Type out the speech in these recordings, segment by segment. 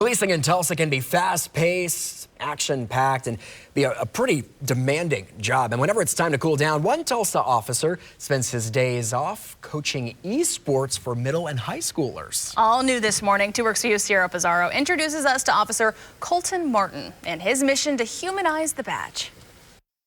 Policing in Tulsa can be fast-paced, action-packed, and be a pretty demanding job. And whenever it's time to cool down, one Tulsa officer spends his days off coaching esports for middle and high schoolers. All new this morning, 2 Works for You Sierra Pizarro introduces us to Officer Colton Martin and his mission to humanize the badge.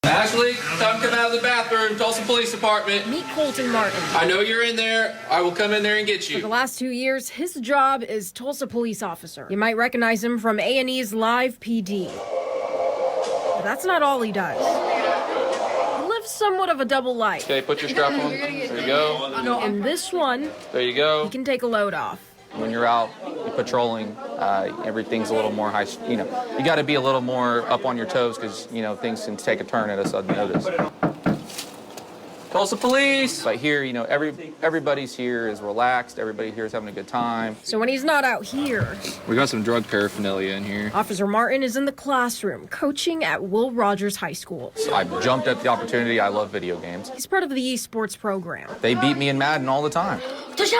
Ashley, time to come out of the bathroom, Tulsa Police Department. Meet Colton Martin. I know you're in there. I will come in there and get you. For the last 2 years, his job is Tulsa police officer. You might recognize him from A&E's Live PD. But that's not all he does. He lives somewhat of a double life. Okay, put your strap on. There you go. And this one, There you go. he can take a load off. When you're out patrolling, everything's a little more high, you got to be a little more up on your toes because, things can take a turn at a sudden notice. Tulsa Police. But here, everybody's here is relaxed. Everybody here is having a good time. So when he's not out here, We got some drug paraphernalia in here. Officer Martin is in the classroom coaching at Will Rogers High School. So I jumped at the opportunity. I love video games. He's part of the esports program. They beat me in Madden all the time.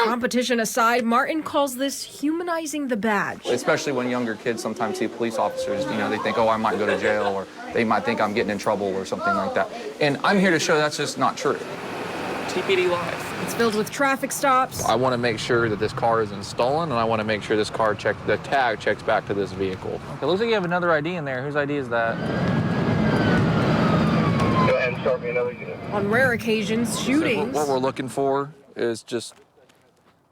Competition aside, Martin calls this humanizing the badge. Especially when younger kids sometimes see police officers, they think, oh, I might go to jail, or they might think I'm getting in trouble or something like that. And I'm here to show that's just not true. TPD Live. It's filled with traffic stops. I want to make sure that this car isn't stolen, and I want to make sure this car the tag checks back to this vehicle. It looks like you have another ID in there. Whose ID is that? Go ahead and start me another unit. On rare occasions, shootings. What we're looking for is just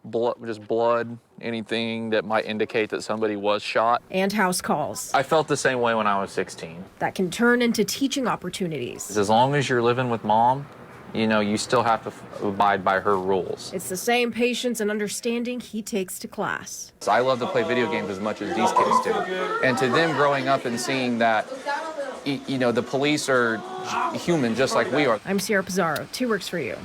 blood, anything that might indicate that somebody was shot. And house calls I felt the same way when I was 16. that can turn into teaching opportunities. As long as you're living with mom, you still have to abide by her rules. It's the same patience and understanding he takes to class. So I love to play video games as much as these kids do. And to them growing up and seeing that, the police are human just like we are. I'm Sierra Pizarro, 2 Works for You.